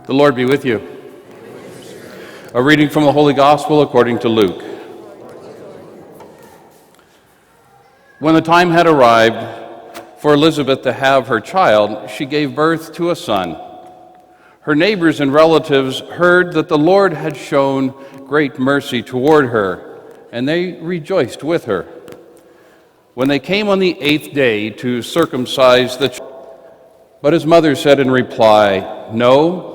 The Lord be with you. A reading from the Holy Gospel according to Luke. When the time had arrived for Elizabeth to have her child, she gave birth to a son. Her neighbors and relatives heard that the Lord had shown great mercy toward her, and they rejoiced with her. When they came on the 8th day to circumcise the child, but his mother said in reply, "No,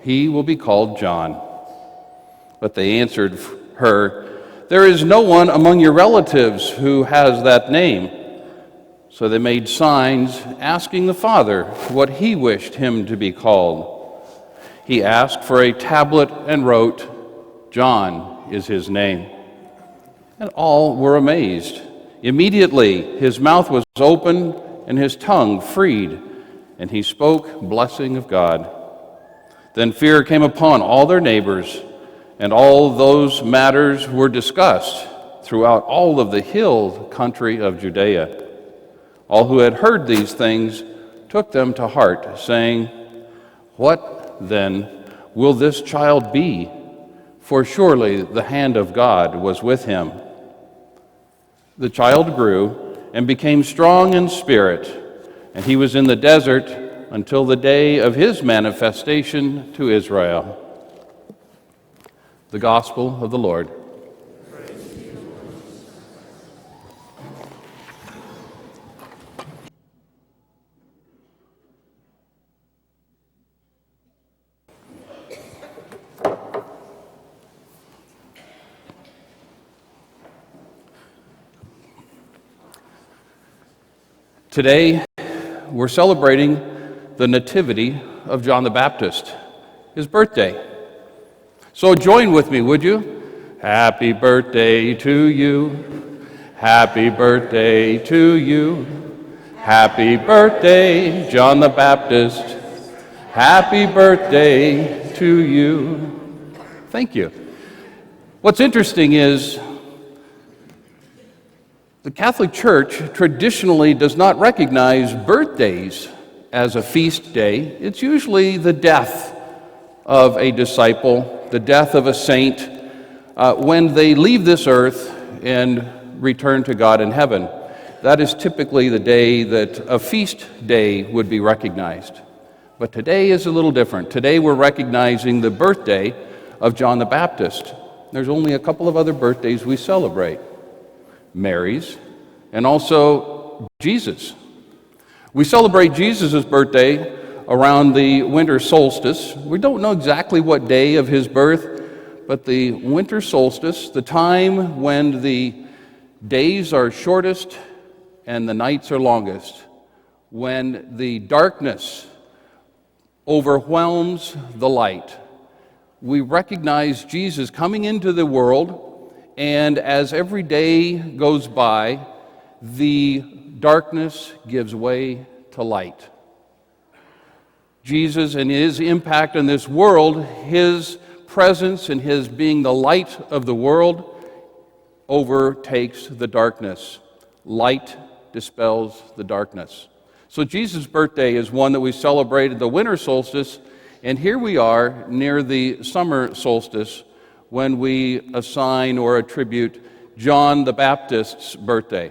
he will be called John." But they answered her, "There is no one among your relatives who has that name." So they made signs, asking the father what he wished him to be called. He asked for a tablet and wrote, "John is his name." And all were amazed. Immediately his mouth was opened and his tongue freed, and he spoke blessing of God. Then fear came upon all their neighbors, and all those matters were discussed throughout all of the hill country of Judea. All who had heard these things took them to heart, saying, "What then will this child be? For surely the hand of God was with him." The child grew and became strong in spirit, and he was in the desert until the day of his manifestation to Israel. The Gospel of the Lord. Today, we're celebrating the Nativity of John the Baptist, his birthday. So join with me, would you? Happy birthday to you. Happy birthday to you. Happy birthday, John the Baptist. Happy birthday to you. Thank you. What's interesting is the Catholic Church traditionally does not recognize birthdays as a feast day. It's usually the death of a disciple, the death of a saint, when they leave this earth and return to God in heaven. That is typically the day that a feast day would be recognized. But today is a little different. Today we're recognizing the birthday of John the Baptist. There's only a couple of other birthdays we celebrate. Mary's, and also Jesus. We celebrate Jesus' birthday around the winter solstice. We don't know exactly what day of his birth, but the winter solstice, the time when the days are shortest and the nights are longest, when the darkness overwhelms the light. We recognize Jesus coming into the world, and as every day goes by, the darkness gives way to light. Jesus and his impact on this world, his presence and his being the light of the world, overtakes the darkness. Light dispels the darkness. So Jesus' birthday is one that we celebrated the winter solstice, and here we are near the summer solstice when we assign or attribute John the Baptist's birthday.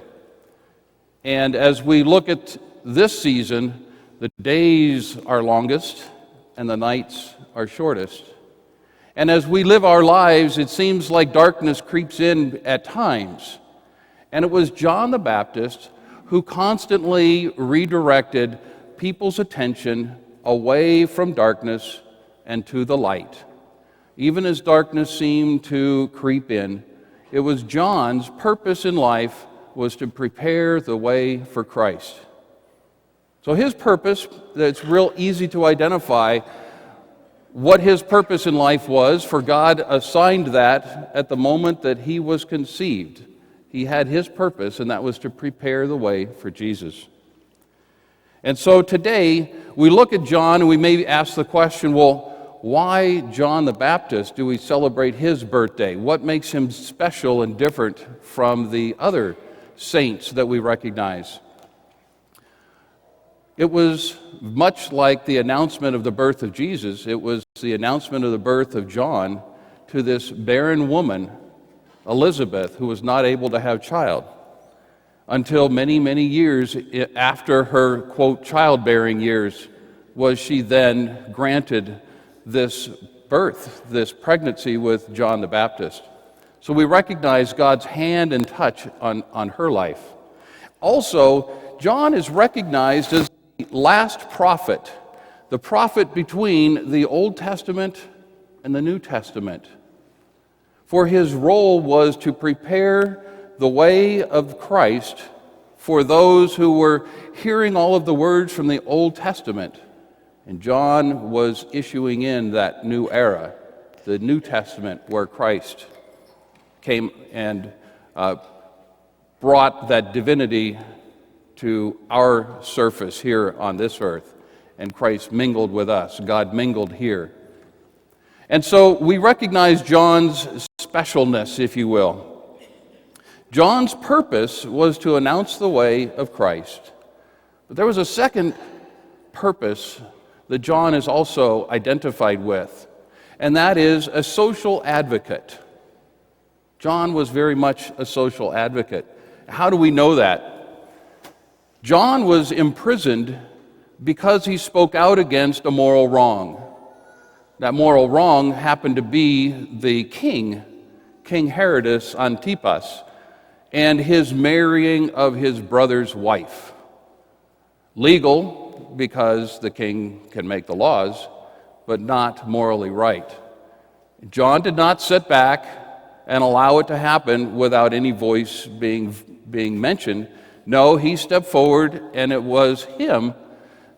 And as we look at this season, the days are longest and the nights are shortest. And as we live our lives, it seems like darkness creeps in at times. And it was John the Baptist who constantly redirected people's attention away from darkness and to the light. Even as darkness seemed to creep in, it was John's purpose in life was to prepare the way for Christ. So his purpose, it's real easy to identify what his purpose in life was, for God assigned that at the moment that he was conceived. He had his purpose, and that was to prepare the way for Jesus. And so today, we look at John and we may ask the question, well, why John the Baptist do we celebrate his birthday? What makes him special and different from the other saints that we recognize? It was much like the announcement of the birth of Jesus. It was the announcement of the birth of John to this barren woman, Elizabeth, who was not able to have child until many, many years after her, quote, childbearing years, was she then granted this birth, this pregnancy with John the Baptist. So we recognize God's hand and touch on her life. Also, John is recognized as the last prophet, the prophet between the Old Testament and the New Testament. For his role was to prepare the way of Christ for those who were hearing all of the words from the Old Testament. And John was issuing in that new era, the New Testament, where Christ came and brought that divinity to our surface here on this earth. And Christ mingled with us. God mingled here. And so we recognize John's specialness, if you will. John's purpose was to announce the way of Christ. But there was a second purpose that John is also identified with, and that is a social advocate. John was very much a social advocate. How do we know that? John was imprisoned because he spoke out against a moral wrong. That moral wrong happened to be the king, King Herodes Antipas, and his marrying of his brother's wife. Legal, because the king can make the laws, but not morally right. John did not sit back and allow it to happen without any voice being mentioned. No, he stepped forward, and it was him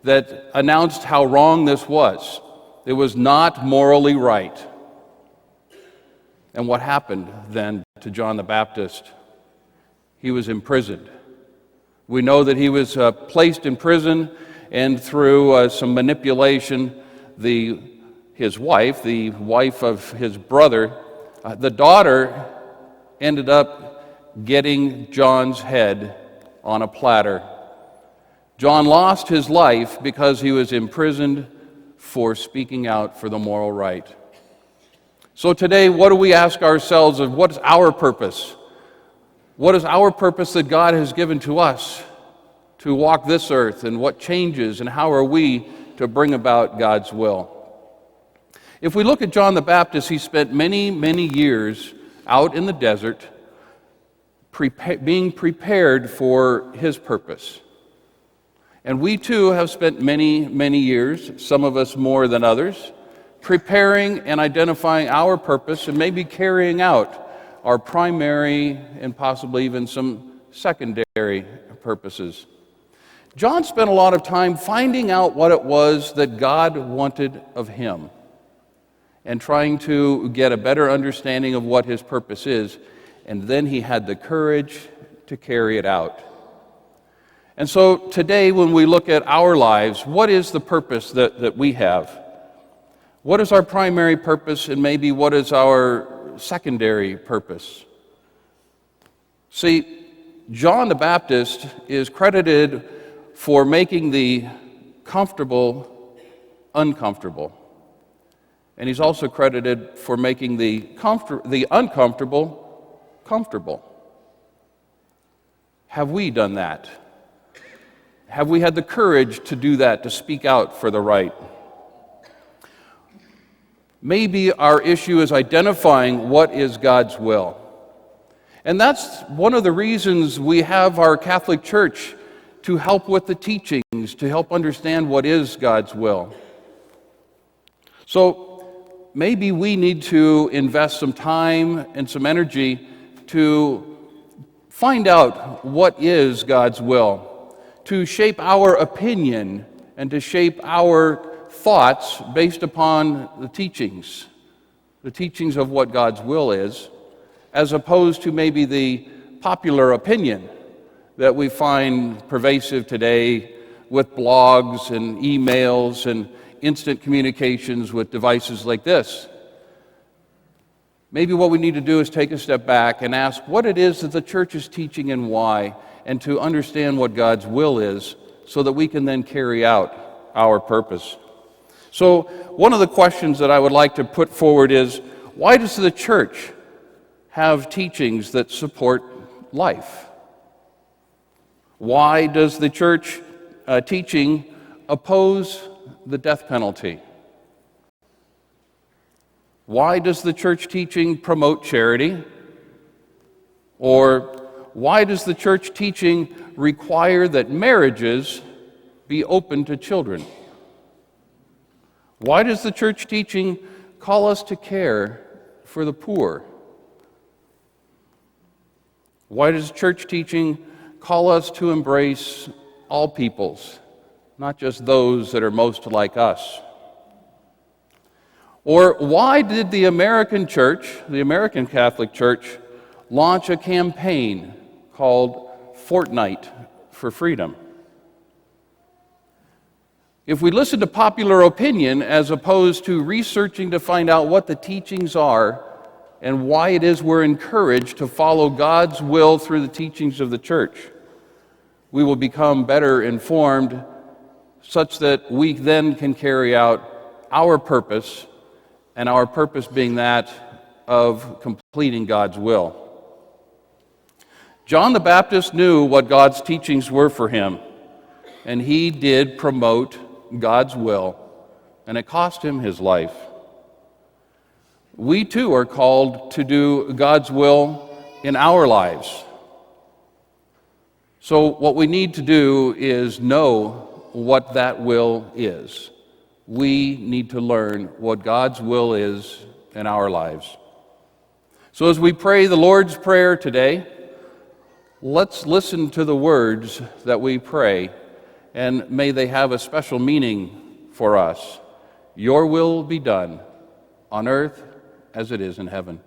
that announced how wrong this was. It was not morally right. And what happened then to John the Baptist? He was imprisoned. We know that he was placed in prison, and through some manipulation, his wife, the wife of his brother, the daughter ended up getting John's head on a platter. John lost his life because he was imprisoned for speaking out for the moral right. So today, what do we ask ourselves of what's our purpose? What is our purpose that God has given to us to walk this earth, and what changes and how are we to bring about God's will? If we look at John the Baptist, he spent many, many years out in the desert being prepared for his purpose. And we too have spent many, many years, some of us more than others, preparing and identifying our purpose and maybe carrying out our primary and possibly even some secondary purposes. John spent a lot of time finding out what it was that God wanted of him and trying to get a better understanding of what his purpose is, and then he had the courage to carry it out. And so today, when we look at our lives, what is the purpose that we have? What is our primary purpose, and maybe what is our secondary purpose? See, John the Baptist is credited for making the comfortable uncomfortable. And he's also credited for making the uncomfortable comfortable. Have we done that? Have we had the courage to do that, to speak out for the right? Maybe our issue is identifying what is God's will. And that's one of the reasons we have our Catholic Church, to help with the teachings, to help understand what is God's will. So maybe we need to invest some time and some energy to find out what is God's will, to shape our opinion and to shape our thoughts based upon the teachings of what God's will is, as opposed to maybe the popular opinion that we find pervasive today with blogs and emails and instant communications with devices like this. Maybe what we need to do is take a step back and ask what it is that the church is teaching and why, and to understand what God's will is, so that we can then carry out our purpose. So one of the questions that I would like to put forward is, why does the church have teachings that support life? Why does the church teaching oppose the death penalty? Why does the church teaching promote charity? Or why does the church teaching require that marriages be open to children? Why does the church teaching call us to care for the poor? Why does church teaching call us to embrace all peoples, not just those that are most like us? Or why did the American church, the American Catholic Church, launch a campaign called Fortnight for Freedom? If we listen to popular opinion as opposed to researching to find out what the teachings are and why it is we're encouraged to follow God's will through the teachings of the church, we will become better informed such that we then can carry out our purpose, and our purpose being that of completing God's will. John the Baptist knew what God's teachings were for him, and he did promote God's will, and it cost him his life. We too are called to do God's will in our lives. So what we need to do is know what that will is. We need to learn what God's will is in our lives. So as we pray the Lord's Prayer today, let's listen to the words that we pray, and may they have a special meaning for us. Your will be done on earth as it is in heaven.